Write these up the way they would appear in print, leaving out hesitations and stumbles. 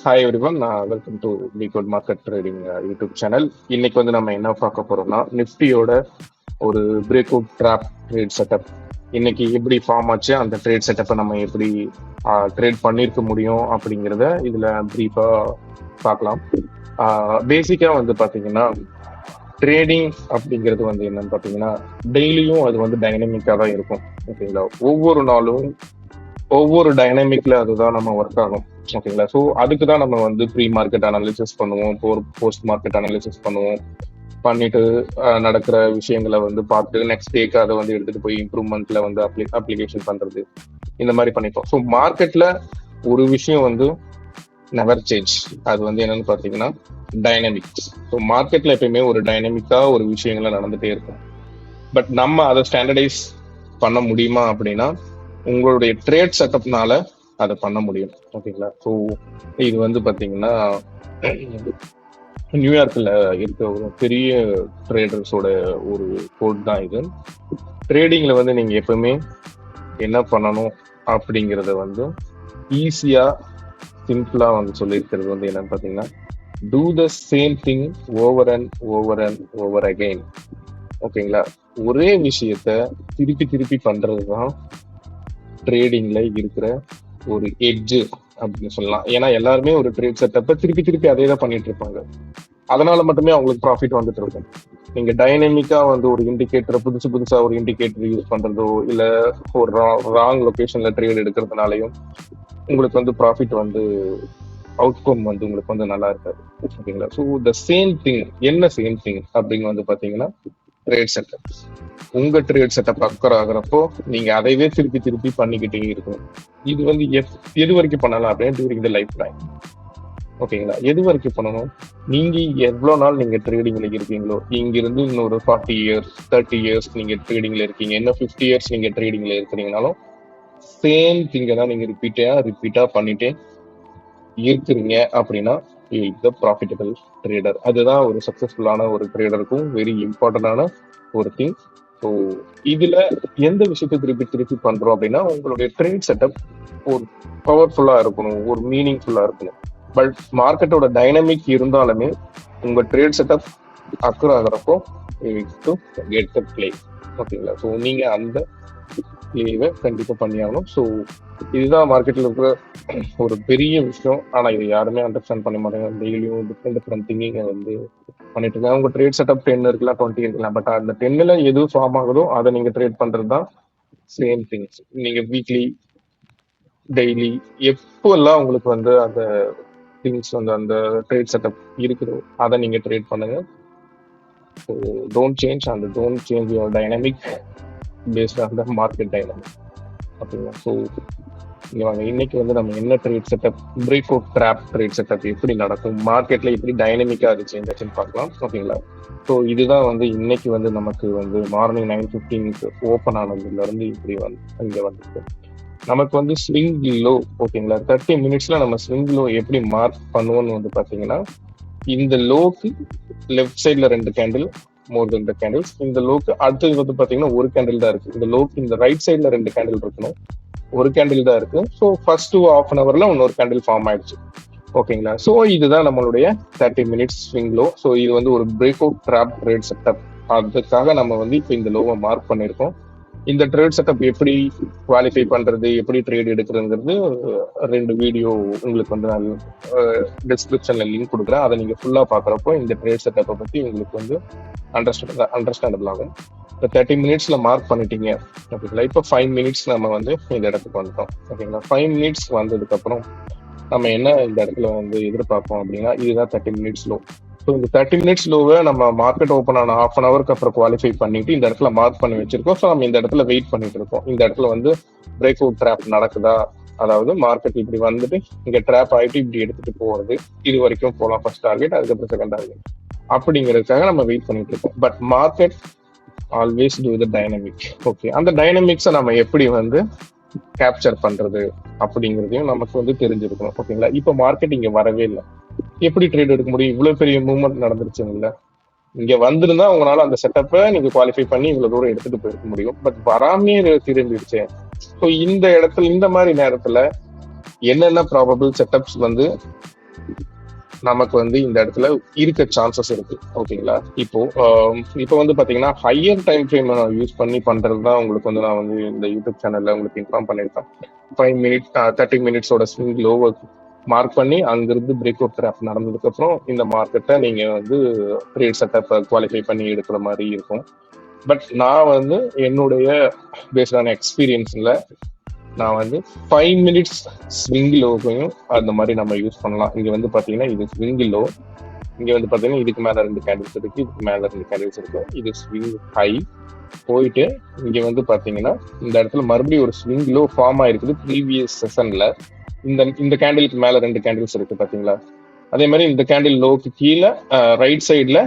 Hi everyone, welcome to liquid market trading YouTube channel. இன்னைக்கு வந்து நம்ம என்ன பார்க்க போறோம்னா, நிஃப்டியோட ஒரு break out drop trade setup இன்னைக்கு எப்படி ஃபார்ம் ஆச்சு, அந்த ட்ரேட் செட்டப்பை நம்ம எப்படி ட்ரேட் பண்ணியிருக்க முடியும் அப்படிங்கிறத இதுல பிரீஃபா பார்க்கலாம். பேசிக்கா வந்து பாத்தீங்கன்னா, ட்ரேடிங் அப்படிங்கிறது வந்து என்னன்னு பாத்தீங்கன்னா, டெய்லியும் அது வந்து டைனமிக்கா தான் இருக்கும். ஓகேங்களா, ஒவ்வொரு நாளும் ஒவ்வொரு டைனமிக்ல அதுதான் நம்ம ஒர்க் ஆகும். ஓகேங்களா, ஸோ அதுக்கு தான் நம்ம வந்து ப்ரீ மார்க்கெட் அனாலிசிஸ் பண்ணுவோம், போஸ்ட் மார்க்கெட் அனாலிசிஸ் பண்ணுவோம். பண்ணிட்டு நடக்கிற விஷயங்களை வந்து பார்த்து நெக்ஸ்ட் டேக்கு அதை வந்து எடுத்துட்டு போய் இம்ப்ரூவ்மெண்ட்ல வந்து அப்ளிகேஷன் பண்றது, இந்த மாதிரி பண்ணிப்போம். ஸோ மார்க்கெட்ல ஒரு விஷயம் வந்து நெவர் சேஞ்ச். அது வந்து என்னன்னு பார்த்தீங்கன்னா டைனமிக்ஸ். ஸோ மார்க்கெட்ல எப்பயுமே ஒரு டைனமிக்கா ஒரு விஷயங்களை நடந்துட்டே இருக்கும். பட் நம்ம அதை ஸ்டாண்டர்டைஸ் பண்ண முடியுமா அப்படின்னா, உங்களுடைய ட்ரேட் செட்டப்னால அதை பண்ண முடியும். ஓகேங்களா, ஸோ இது வந்து பார்த்தீங்கன்னா நியூயார்க்ல இருக்க ஒரு பெரிய ட்ரேடர்ஸோட ஒரு கோட் தான் இது. ட்ரேடிங்ல வந்து நீங்க எப்பவுமே என்ன பண்ணணும் அப்படிங்கிறத வந்து ஈஸியா சிம்பிளா வந்து சொல்லியிருக்கிறது வந்து என்னன்னு பார்த்தீங்கன்னா, do the same thing over and over and over again. ஓகேங்களா, ஒரே விஷயத்த திருப்பி திருப்பி பண்றது தான் ட்ரேடிங்ல இருக்கிற ஒரு எட்ஜ் அப்படின்னு சொல்லலாம். ஏன்னா எல்லாருமே ஒரு ட்ரேட் செட்டப்பை திருப்பி திருப்பி அதே தான் பண்ணிட்டு இருப்பாங்க. அதனால மட்டுமே அவங்களுக்கு ப்ராஃபிட் வந்துட்டு இருக்கும். நீங்க டைனமிக்கா வந்து ஒரு இண்டிகேட்டரை புதுசா ஒரு இண்டிகேட்டர் யூஸ் பண்றதோ, இல்ல ஒரு ராங் லொகேஷன்ல ட்ரேட் எடுக்கிறதுனாலையும் உங்களுக்கு வந்து ப்ராஃபிட் வந்து அவுட்கம் வந்து உங்களுக்கு வந்து நல்லா இருக்காது. ஓகேங்களா, ஸோ த சேம் திங். என்ன சேம் திங் அப்படிங்க வந்து பாத்தீங்கன்னா, ட்ரேட் செட்டப். உங்க ட்ரேட் செட்டப் அக்கர் ஆகுறப்போ நீங்க அதைவே திருப்பி திருப்பி பண்ணிக்கிட்டே இருக்கணும். இது வந்து எது வரைக்கும் பண்ணலாம் அப்படின்னு டியூரிங் த லைஃப் டைம். ஓகேங்களா, எது வரைக்கும் பண்ணணும், நீங்க எவ்வளவு நாள் நீங்க ட்ரேடிங்ல இருக்கீங்களோ, இங்க இருந்து இன்னொரு 40 இயர்ஸ் 30 இயர்ஸ் நீங்க ட்ரேடிங்ல இருக்கீங்க, இன்னும் 50 இயர்ஸ் நீங்க ட்ரேடிங்ல இருக்கிறீங்கனாலும் சேம் திங்க தான் நீங்க ரிப்பீட்டா பண்ணிட்டே இருக்கிறீங்க அப்படின்னா ப்ராஃபிட்டபிள் ட்ரேடர். அதுதான் ஒரு சக்சஸ்ஃபுல்லான ஒரு ட்ரேடருக்கும் வெரி இம்பார்ட்டன்டான ஒரு திங். ஸோ இதுல எந்த விஷயத்தை திருப்பி திருப்பி பண்றோம் அப்படின்னா, உங்களுடைய ட்ரேட் செட்டப் ஒரு பவர்ஃபுல்லா இருக்கணும், ஒரு மீனிங்ஃபுல்லா இருக்கணும். பட் மார்க்கெட்டோட டைனமிக் இருந்தாலுமே உங்க ட்ரேட் செட்டப் அக்கர் ஆகிறப்போ கெட் த பிளே. ஓகேங்களா, ஸோ நீங்க அந்த பிளேவை கண்டிப்பா பண்ணியாகணும். ஸோ இதுதான் மார்க்கெட்ல இருக்கிற ஒரு பெரிய விஷயம். ஆனா இது யாருமே அண்டர்ஸ்டாண்ட் பண்ண மாட்டாங்க. டெய்லியும் டிஃப்ரெண்ட் திங்கிங்க வந்து பண்ணிட்டு இருக்காங்க. உங்க ட்ரேட் செட்டப் 10 இருக்கலாம், 20 இருக்கலாம். பட் அந்த 10ல எது ஃபார்ம் ஆகுதோ அதை நீங்க ட்ரேட் பண்றது தான் சேம் திங்ஸ். நீங்க வீக்லி, டெய்லி, எப்போல்லாம் உங்களுக்கு வந்து அந்த திங்ஸ் வந்து அந்த ட்ரேட் செட்டப் இருக்குதோ அதை நீங்க ட்ரேட் பண்ணுங்க. So don't change your dynamic paste on the market dynamic. ஓகேங்களா, ஸோ இங்க வாங்க, இன்னைக்கு வந்து நம்ம என்ன trade setup, break out drop trade setup எப்படி நடக்கும், மார்க்கெட்ல எப்படி டைனமிக்கா அது சேஞ்ச் ஆச்சுன்னு பார்க்கலாம். ஓகேங்களா, ஸோ இதுதான் வந்து இன்னைக்கு வந்து நமக்கு வந்து மார்னிங் 9:15 ஓப்பன் ஆனதுல இருந்து இப்படி வந்து இங்க வந்துருக்கு. நமக்கு வந்து ஸ்விங் லோ. ஓகேங்களா, 30 மினிட்ஸ்ல நம்ம ஸ்விங் லோ எப்படி மார்க் பண்ணுவோம்னு வந்து பாத்தீங்கன்னா, இந்த லோக்கு லெஃப்ட் சைட்ல 2 கேண்டில், மோர் தென் 2 கேண்டில்ஸ். இந்த லோக்கு அடுத்தது வந்து பாத்தீங்கன்னா ஒரு கேண்டில் தான் இருக்கு. இந்த லோக்கு இந்த ரைட் சைட்ல 2 கேண்டில் இருக்கணும், ஒரு கேண்டில் தான் இருக்கு. ஸோ ஃபர்ஸ்ட் ½ அன் ஹவர்ல இன்னொரு கேண்டில் ஃபார்ம் ஆயிடுச்சு. ஓகேங்களா, ஸோ இதுதான் நம்மளுடைய 30 மினிட்ஸ் ஸ்விங் லோ. ஸோ இது வந்து ஒரு break out drop trade setup. அதுக்காக நம்ம வந்து இப்போ இந்த லோவை மார்க் பண்ணியிருக்கோம். இந்த ட்ரேட் செட்டப் எப்படி குவாலிஃபை பண்றது, எப்படி ட்ரேட் எடுக்கிறதுங்கிறது 2 வீடியோ உங்களுக்கு வந்து நான் டிஸ்கிரிப்ஷன்ல லிங்க் கொடுக்குறேன். அதை நீங்க ஃபுல்லா பாக்குறப்போ இந்த ட்ரேட் செட்டப்பை பத்தி உங்களுக்கு வந்து அண்டர்ஸ்டாண்டபிள் ஆகும். இப்போ 30 மினிட்ஸ்ல மார்க் பண்ணிட்டீங்க. ஓகேங்களா, இப்போ 5 மினிட்ஸ் நம்ம வந்து இந்த இடத்துக்கு வந்துட்டோம். ஓகேங்களா, 5 மினிட்ஸ் வந்ததுக்கு அப்புறம் நம்ம என்ன இந்த இடத்துல வந்து எதிர்பார்ப்போம் அப்படின்னா, இதுதான் 30 மினிட்ஸ் லோ. ஸோ இந்த 30 மினிட்ஸ் லோவை நம்ம மார்க்கெட் ஓப்பன் ஆன ½ அன் ஹவருக்கு அப்புறம் குவாலிஃபை பண்ணிட்டு இந்த இடத்துல மார்க் பண்ணி வச்சிருக்கோம். ஸோ நம்ம இந்த இடத்துல வெயிட் பண்ணிட்டு இருக்கோம். இந்த இடத்துல வந்து பிரேக் அவுட் ட்ராப் நடக்குதா, அதாவது மார்க்கெட் இப்படி வந்துட்டு இங்க ட்ராப் ஆயிட்டு இப்படி எடுத்துட்டு போறது, இது வரைக்கும் போகலாம் ஃபர்ஸ்ட் டார்கெட், அதுக்கப்புறம் செகண்ட் டார்கெட், அப்படிங்கிறதுக்காக நம்ம வெயிட் பண்ணிட்டு இருக்கோம். But market always to the dynamic. Okay, அந்த டைனமிக்ஸை நம்ம எப்படி வந்து கேப்சர் பண்றது அப்படிங்கிறதையும் நமக்கு வந்து தெரிஞ்சிருக்கணும். ஓகேங்களா, இப்போ மார்க்கெட் இங்க வரவே இல்லை, எப்படி ட்ரேட் எடுக்க முடியும்? இவ்வளவு பெரிய மூவ்மெண்ட் நடந்துருச்சுங்கள, இங்க வந்திருந்தா உங்களால அந்த செட்டப்பை நீங்க குவாலிஃபை பண்ணி இவ்வளவு தூரம் எடுத்துட்டு போயிருக்க முடியும். பட் வராமே திரும்பிடுச்சு. ஸோ இந்த இடத்துல இந்த மாதிரி நேரத்துல என்னென்ன ப்ராபபிள் செட்டப்ஸ் வந்து நமக்கு வந்து இந்த இடத்துல இருக்க சான்சஸ் இருக்கு. ஓகேங்களா? இப்போ வந்து பாத்தீங்கன்னா ஹையர் டைம் ஃப்ரேம் யூஸ் பண்ணி பண்றது தான் உங்களுக்கு வந்து நான் வந்து இந்த யூடியூப் சேனல்ல உங்களுக்கு இன்ஃபார்ம் பண்ணியிருக்கேன். 5 மினிட்ஸ் 30 மினிட்ஸோட ஸ்விங் லோ மார்க் பண்ணி அங்கிருந்து பிரேக் அவுட் ட்ராப் நடந்ததுக்கு அப்புறம் இந்த மார்க்கெட்டை நீங்க வந்து ட்ரேட் செட்டப் குவாலிஃபை பண்ணி எடுக்கிற மாதிரி இருக்கும். பட் நான் வந்து என்னுடைய பேஸ்டான எக்ஸ்பீரியன்ஸ்ல நான் வந்து 5 மினிட்ஸ் ஸ்விங் லோவையும் அந்த மாதிரி நம்ம யூஸ் பண்ணலாம். இங்க வந்து பாத்தீங்கன்னா இது ஸ்விங் லோ, இங்க வந்து பாத்தீங்கன்னா இதுக்கு மேல 2 கேண்டில்ஸ் இருக்கு, இதுக்கு மேல 2 கேண்டில்ஸ் இருக்கு. இது ஸ்விங் ஹை போயிட்டு இங்க வந்து பாத்தீங்கன்னா இந்த இடத்துல மறுபடியும் ஒரு ஸ்விங் லோ ஃபார்ம் ஆயிருக்குது ப்ரீவியஸ் செஷன்ல. இந்த கேண்டிலுக்கு மேல 2 கேண்டில்ஸ் இருக்கு பாத்தீங்களா? அதே மாதிரி இந்த கேண்டில் லோக்கு கீழே ரைட் சைட்ல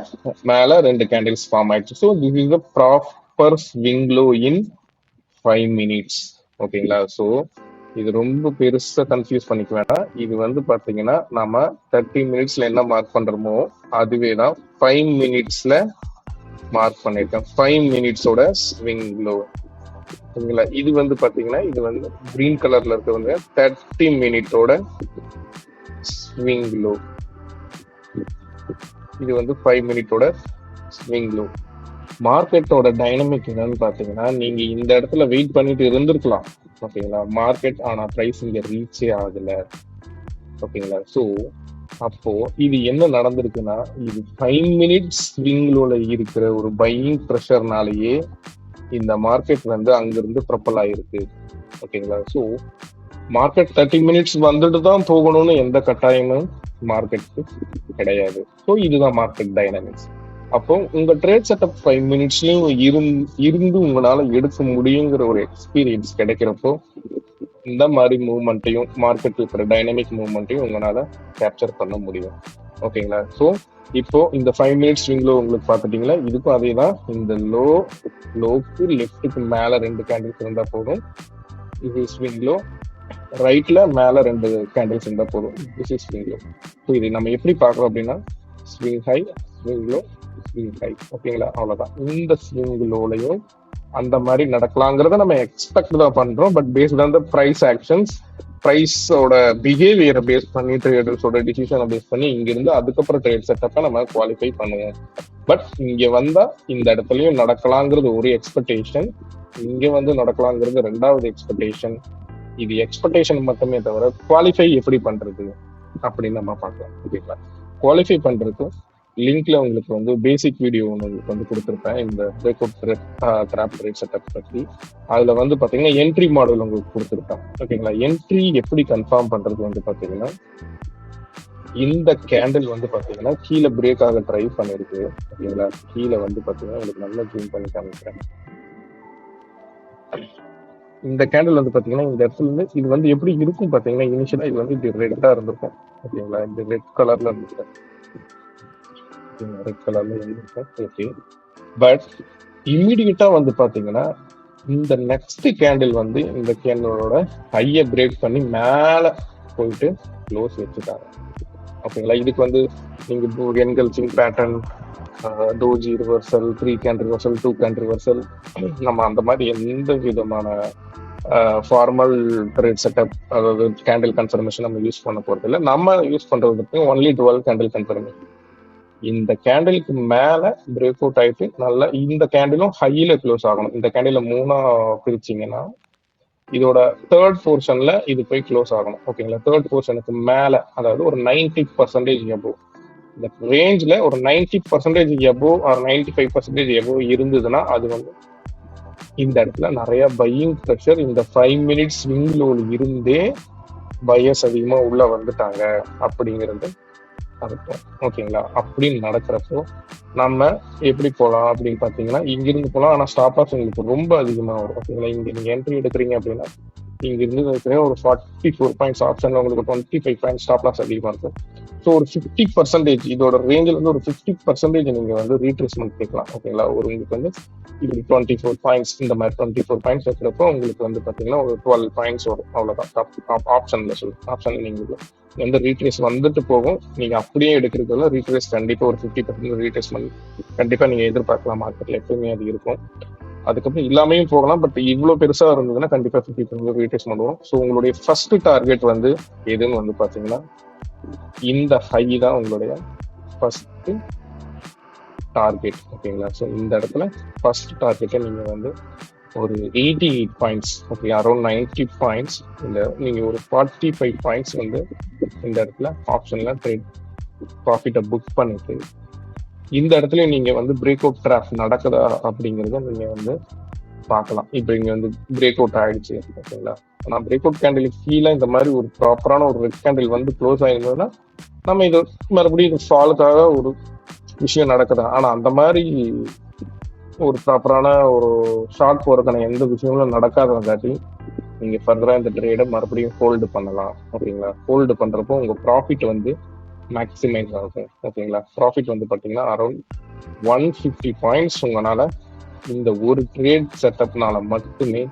மேல 2 கேண்டில்ஸ் ஃபார்ம் ஆயிடுச்சு. So this is the proper swing low in 5 minutes. ஓகேங்களா? ஸோ இது ரொம்ப பெருசா கன்ஃபியூஸ் பண்ணிக்க வேண்டாம். இது வந்து பாத்தீங்கன்னா நம்ம 30 மினிட்ஸ்ல என்ன மார்க் பண்றோமோ அதுவே தான் 5 மினிட்ஸ்ல மார்க் பண்ணிருக்கேன். 5 மினிட்ஸோட ஸ்விங் லோ. ஓகேங்களா? இது வந்து பாத்தீங்கன்னா இது வந்து கிரீன் கலர்ல இருக்கிறவங்க 30 மினிட்டோட ஸ்விங் லோ. இது வந்து 5 மினிட்டோட ஸ்விங் லோ. மார்க்கெட்டோட டைனமிக் என்னன்னு பாத்தீங்கன்னா நீங்க இந்த இடத்துல வெயிட் பண்ணிட்டு இருந்திருக்கலாம். ஓகேங்களா? மார்க்கெட் ஆனா பிரைஸ் இங்க ரீச்சே ஆகல. ஓகேங்களா? ஸோ அப்போ இது என்ன நடந்திருக்குன்னா இது 5 மினிட்ஸ் ஸ்விங் லோல இருக்கிற ஒரு பையிங் ப்ரெஷர்னாலேயே இந்த மார்க்கெட் வந்து அங்கிருந்து ப்ரப்பல் ஆயிருக்கு. ஓகேங்களா? ஸோ மார்க்கெட் 30 மினிட்ஸ் வந்துட்டு தான் போகணும்னு எந்த கட்டாயமும் மார்க்கெட்டுக்கு கிடையாது. ஸோ இதுதான் மார்க்கெட் டைனமிக்ஸ். அப்போ உங்க ட்ரேட் செட்டப் 5 மினிட்ஸ்லயும் இருந்து உங்களால எடுக்க முடியுங்கிற ஒரு எக்ஸ்பீரியன்ஸ் கிடைக்கிறப்போ இந்த மாதிரி மூவ்மெண்ட்டையும் மார்க்கெட் இருக்கிற டைனமிக் மூவ்மெண்ட்டையும் உங்களால கேப்சர் பண்ண முடியும். ஓகேங்களா? ஸோ இப்போ இந்த 5 மினிட்ஸ் ஸ்விங்ல உங்களுக்கு பார்த்துட்டீங்களா? இதுக்கும் அதே தான். இந்த லோக்கு லெஃப்ட்டுக்கு மேல 2 கேண்டில்ஸ் இருந்தா போதும். இது ஸ்விங் லோ. ரைட்ல மேல 2 கேண்டில்ஸ் இருந்தா போதும். This is swing low. So இது நம்ம எப்படி பார்க்கறோம் அப்படின்னா swing high, swing low, swing high. ஓகேங்களா? அவ்வளவுதான். இந்த ஸ்விங் லோலையும் அந்த மாதிரி நடக்கலாங்கிறத நம்ம எக்ஸ்பெக்ட் தான் பண்றோம். But based on the price actions, பிரைஸோட பிஹேவியரை பேஸ் பண்ணி ட்ரேடர்ஸோட டிசிஷனை பேஸ் பண்ணி இங்கிருந்து அதுக்கப்புறம் ட்ரேட் செட்டப்பை நம்ம குவாலிஃபை பண்ணுவோம். பட் இங்க வந்தா இந்த இடத்துலயும் நடக்கலாங்கிறது ஒரு எக்ஸ்பெக்டேஷன், இங்க வந்து நடக்கலாங்கிறது 2வது எக்ஸ்பெக்டேஷன். இது எக்ஸ்பெக்டேஷன் மட்டுமே தவிர குவாலிஃபை எப்படி பண்றது அப்படின்னு நம்ம பார்க்கலாம். ஓகேங்களா? குவாலிஃபை பண்றதுக்கு லிங்க்ல உங்களுக்கு வந்து பேசிக் வீடியோ ஒன்று உங்களுக்கு வந்து கொடுத்துருப்பேன் இந்த break out drop trade setup பற்றி. அதுல வந்து பாத்தீங்கன்னா என்ட்ரி மாடல் உங்களுக்கு கொடுத்துருப்பேன். ஓகேங்களா? என்ட்ரி எப்படி கன்ஃபார்ம் பண்றது வந்து பாத்தீங்கன்னா இந்த கேண்டில் வந்து பாத்தீங்கன்னா கீழே பிரேக் ஆக ட்ரை பண்ணிருக்கு. ஓகேங்களா? கீழே வந்து பாத்தீங்கன்னா உங்களுக்கு நல்லா ஜூம் பண்ணி காமிக்கிறேன். இந்த கேண்டில் வந்து பாத்தீங்கன்னா இந்த இடத்துல இருந்து இது வந்து எப்படி இருக்கும் பாத்தீங்கன்னா இனிஷியலா இது வந்து இப்படி ரெட்டா இருந்திருக்கும். ஓகேங்களா? இந்த ரெட் கலர்ல இருந்துச்சு, ரெட் கலர்ல இருந்திருக்கும். ஓகே, பட் இம்மிடியட்டா வந்து பாத்தீங்கன்னா இந்த நெக்ஸ்ட் கேண்டில் வந்து இந்த கேண்டிலோட ஹைய பிரேக் பண்ணி மேல போயிட்டு க்ளோஸ் வச்சுட்டாங்க. ஓகேங்களா? இதுக்கு வந்து நீங்க engulfing pattern, doji reversal, 3 candle reversal, 2 candle reversal, நம்ம அந்த மாதிரி எந்த விதமான ஃபார்மல் ட்ரேட் செட்டப் அதாவது கேண்டில் கன்ஃபர்மேஷன் நம்ம யூஸ் பண்ண போறது இல்லை. நம்ம யூஸ் பண்றதுக்கு ஒன்லி 12 கேண்டில் கன்ஃபர்மேஷன். இந்த கேண்டிலுக்கு மேல பிரேக் அவுட் ஆயிட்டு நல்லா இந்த கேண்டிலும் ஹையில க்ளோஸ் ஆகணும். இந்த கேண்டில 3ஆ பிரிச்சிங்கன்னா இதோட தேர்ட் போர்ஷன்ல இது போய் க்ளோஸ் ஆகணும். ஓகேங்களா? தேர்ட் போர்ஷனுக்கு மேல அதாவது ஒரு 90% எபோவ், இந்த ரேஞ்ச்ல ஒரு 90% எபோவ் ஆர் 95% எபோவ் இருந்ததுன்னா அது வந்து இந்த இடத்துல நிறைய பையிங் ப்ரெஷர் இந்த 5 மினிட்ஸ் ஸ்விங் லோல இருந்தே பையர்ஸ் அதிகமா உள்ள வந்துட்டாங்க அப்படிங்கிறது அர்த்தம். ஓகேங்களா? அப்படின்னு நடக்கிறப்போ நம்ம எப்படி போகலாம் அப்படின்னு பாத்தீங்கன்னா இங்கிருந்து போகலாம். ஆனா ஸ்டாப் லாஸ் உங்களுக்கு ரொம்ப அதிகமா வரும். ஓகேங்களா? இங்க நீங்க என்ட்ரி எடுக்கிறீங்க அப்படின்னா இங்க இருந்து ஒரு 44 பாயிண்ட்ஸ் ஆப்ஷன்ல உங்களுக்கு 25 பாயிண்ட்ஸ் ஸ்டாப் லாஸ் அதிகமா இருக்கும். ஸோ ஒரு 50% இதோட ரேஞ்சில் வந்து ஒரு 50% நீங்க வந்து ரீட்ரேஸ்மெண்ட் கேட்கலாம். ஓகேங்களா? ஒரு உங்களுக்கு வந்து இப்படி 24 பாயிண்ட்ஸ் இந்த மாதிரி 24 பாயிண்ட்ஸ் வைக்கிறப்போ உங்களுக்கு வந்து பாத்தீங்கன்னா ஒரு 12 பாயிண்ட்ஸ் வரும். அவ்வளவுதான் ஆப்ஷன்ல ஆப்ஷன்ல நீங்க வந்து ரீட்ரேஸ் வந்துட்டு போகும். நீங்க அப்படியே எடுக்கிறதுல ரீட்ரேஸ் கண்டிப்பா ஒரு 50% ரீட்ரேஸ்மெண்ட் கண்டிப்பா நீங்க எதிர்பார்க்கலாம். மார்க்கெட்ல எப்பவுமே அது இருக்கும். அதுக்கப்புறம் இல்லாமையும் போகலாம். பட் இவ்வளவு பெருசா இருந்ததுன்னா கண்டிப்பா 50% ரீட்ரேஸ்மெண்ட் வரும். ஸோ உங்களுடைய ஃபர்ஸ்ட் டார்கெட் வந்து எதுன்னு வந்து பாத்தீங்கன்னா இந்த ஹை தான் உங்களுடைய ஃபர்ஸ்ட் டார்கெட். ஓகேங்களா? ஸோ இந்த இடத்துல ஃபர்ஸ்ட் டார்கெட்டை நீங்கள் வந்து ஒரு 88 பாயிண்ட்ஸ், ஓகே, அரௌண்ட் 90 பாயிண்ட்ஸ், இல்லை நீங்கள் ஒரு 45 பாயிண்ட்ஸ் வந்து இந்த இடத்துல ஆப்ஷனில் ட்ரேட் ப்ராஃபிட்டை புக் பண்ணிட்டு இந்த இடத்துல நீங்கள் வந்து பிரேக் அவுட் ட்ராப் நடக்குதா அப்படிங்கிறத நீங்கள் வந்து பார்க்கலாம். இப்போ இங்கே வந்து பிரேக் அவுட் ஆயிடுச்சு, ஓகேங்களா? ஆனால் பிரேக் அவுட் கேண்டிலுக்கு கீழே இந்த மாதிரி ஒரு ப்ராப்பரான ஒரு ரெட் கேண்டில் வந்து க்ளோஸ் ஆயிருந்ததுன்னா நம்ம இது மறுபடியும் ஃபாலுக்காக ஒரு விஷயம் நடக்குதா. ஆனால் அந்த மாதிரி ஒரு ப்ராப்பரான ஒரு ஷார்ட் போறதுக்கான எந்த விஷயங்களும் நடக்காதங்காட்டி நீங்க ஃபர்தரா இந்த ட்ரேடை மறுபடியும் ஹோல்டு பண்ணலாம். ஓகேங்களா? ஹோல்டு பண்றப்போ உங்க ப்ராஃபிட் வந்து மேக்ஸிமைஸ் ஆகும். ஓகேங்களா? ப்ராஃபிட் வந்து பாத்தீங்கன்னா அரௌண்ட் 150 பாயிண்ட்ஸ் உங்களால இந்த ஒரு ட்ரேட் செட்டப்னால மட்டுமே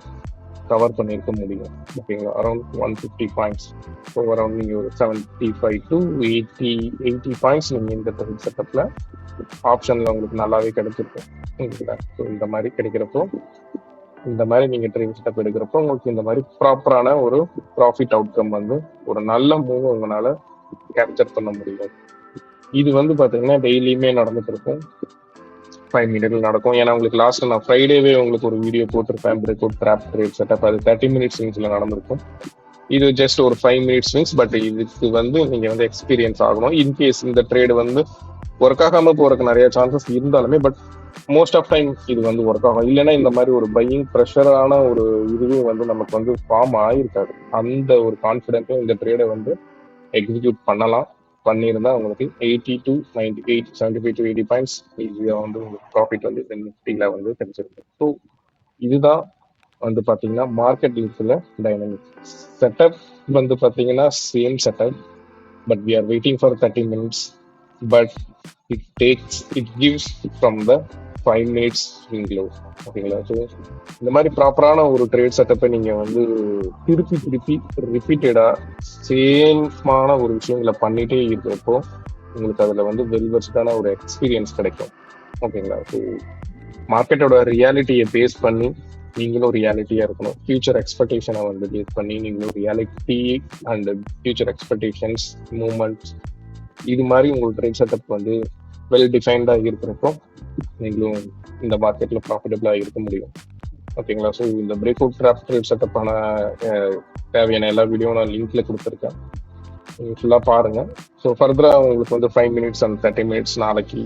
கவர் பண்ணியிருக்க முடியும். ஓகேங்களா? Around 150 points. ஸோ அரௌண்ட் நீங்கள் ஒரு 75 to 80 பாயிண்ட்ஸ் நீங்கள் இந்த ட்ரேட் செட்டப்ல ஆப்ஷன்ல உங்களுக்கு நல்லாவே கிடைச்சிருக்கும். ஓகேங்களா? ஸோ இந்த மாதிரி கிடைக்கிறப்போ, இந்த மாதிரி நீங்க ட்ரேட் செட்டப் எடுக்கிறப்போ உங்களுக்கு இந்த மாதிரி ப்ராப்பரான ஒரு ப்ராஃபிட் அவுட்கம் வந்து ஒரு நல்ல மூவ் உங்களால கேப்சர் பண்ண முடியும். இது வந்து பாத்தீங்கன்னா டெய்லியுமே நடந்துட்டு இருக்கும், 5 மினிட்ல நடக்கும். ஏன்னா உங்களுக்கு லாஸ்ட் நான் ஃப்ரைடேவே உங்களுக்கு ஒரு வீடியோ போட்டிருப்பேன், break out drop trade setup. அது 30 மினிட்ஸ் ஸ்விங்ஸ்ல நடந்திருக்கும். இது ஜஸ்ட் ஒரு 5 மினிட்ஸ் ஸ்விங்ஸ். பட் இதுக்கு வந்து நீங்க வந்து எக்ஸ்பீரியன்ஸ் ஆகணும். இன்கேஸ் இந்த ட்ரேடு வந்து ஒர்க் ஆகாம போறதுக்கு நிறைய சான்சஸ் இருந்தாலுமே, பட் மோஸ்ட் ஆஃப் டைம் இது வந்து ஒர்க் ஆகும். இல்லைன்னா இந்த மாதிரி ஒரு பையிங் ப்ரெஷரான ஒரு இதுவே வந்து நமக்கு வந்து ஃபார்ம் ஆயிருக்காது. அந்த ஒரு கான்ஃபிடென்ட்டும் இந்த ட்ரேடை வந்து எக்ஸிக்யூட் பண்ணலாம். பண்ணியிருந்தா உங்களுக்கு 80 to 98, 75 to 80 பாயிண்ட்ஸ் ஈஸியாக வந்து உங்களுக்கு ப்ராஃபிட் வந்து நிஃப்டியில் வந்து கிடைச்சிருக்கு. ஸோ இதுதான் வந்து பார்த்தீங்கன்னா மார்க்கெட் லிங்க்ல டைனமிக்ஸ் செட்டப் வந்து பார்த்தீங்கன்னா same setup. But we are waiting for 30 minutes. But it gives from the 5 minutes swing low. ஓகேங்களா? ஸோ இந்த மாதிரி ப்ராப்பரான ஒரு ட்ரேட் செட்டப்பை நீங்கள் வந்து திருப்பி ரிப்பீட்டடா சேமான ஒரு விஷயங்களை பண்ணிட்டே இருக்கிறப்போ உங்களுக்கு அதில் வந்து வெல்வெர்ஸ்டான ஒரு எக்ஸ்பீரியன்ஸ் கிடைக்கும். ஓகேங்களா? ஸோ மார்க்கெட்டோட ரியாலிட்டியை பேஸ் பண்ணி நீங்களும் ரியாலிட்டியா இருக்கணும். ஃபியூச்சர் எக்ஸ்பெக்டேஷனை வந்து பேஸ் பண்ணி நீங்களும் reality and future expectations, moments, இது மாதிரி உங்களுக்கு ட்ரேட் செட்டப் வந்து வெல் டிஃபைன்டா இருக்கிறப்போ நீங்களும் இந்த மார்க்கெட்ல ப்ராஃபிட்டபிளா இருக்க முடியும். ஓகேங்களா? ஸோ இந்த பிரேக் அவுட் ட்ராப் ட்ரேட் செட்டப்பான தேவையான எல்லா வீடியோ நான் லிங்க்ல கொடுத்துருக்கேன், ஃபுல்லாக பாருங்க. ஸோ ஃபர்தரா உங்களுக்கு வந்து 5 மினிட்ஸ் அண்ட் 30 மினிட்ஸ் நாளைக்கு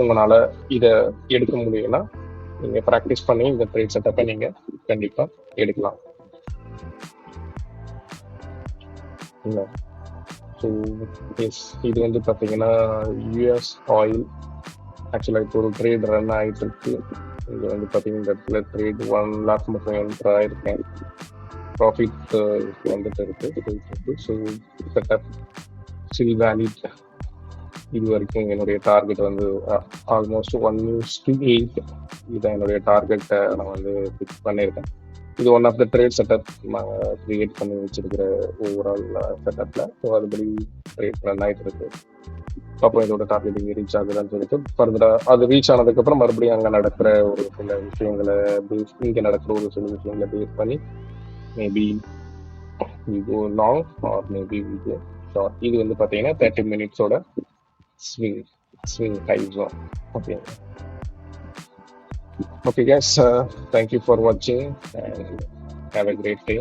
உங்களால இதை எடுக்க முடியும்னா நீங்க ப்ராக்டிஸ் பண்ணி இந்த ட்ரேட் செட்டப்பை நீங்க கண்டிப்பா எடுக்கலாம். ஸோ எஸ், இது வந்து பார்த்தீங்கன்னா யூஎஸ் ஆயில் ஆக்சுவலாக இப்போ ஒரு ட்ரேட் ரன் ஆகிட்டு இருக்கு. இது வந்து பார்த்தீங்கன்னா இந்த இடத்துல ட்ரேட் 1 லாக் மட்டும் என்ட்ரு ஆயிருக்கேன். ப்ராஃபிட் வந்துட்டு இருக்கு. So setup still valid. இது வரைக்கும் என்னுடைய டார்கெட் வந்து ஆல்மோஸ்ட் 1:8 இதுதான் என்னுடைய டார்கெட்டை நான் வந்து ஃபிக்ஸ் பண்ணியிருக்கேன். இது one of the trade setup நான் கிரியேட் பண்ணி வச்சிருக்கிற ஓவரால் செட்டப்ல. ஸோ அதுபடி ட்ரேட் ரன் ஆகிட்டு இருக்கு. அப்புறம் இதோட டார்கெட் இங்கே ரீச் ஆகுதுன்னு சொல்லிட்டு ஃபர்தரா அது ரீச் ஆனதுக்கப்புறம் மறுபடியும் அங்கே நடக்கிற ஒரு சில விஷயங்களை பேஸ், இங்கே நடக்கிற ஒரு சில விஷயங்களை பேஸ் பண்ணி maybe we go long or maybe we go short. இது வந்து பார்த்தீங்கன்னா 30 மினிட்ஸோட swing time zone. Okay guys, thank you for watching and have a great day.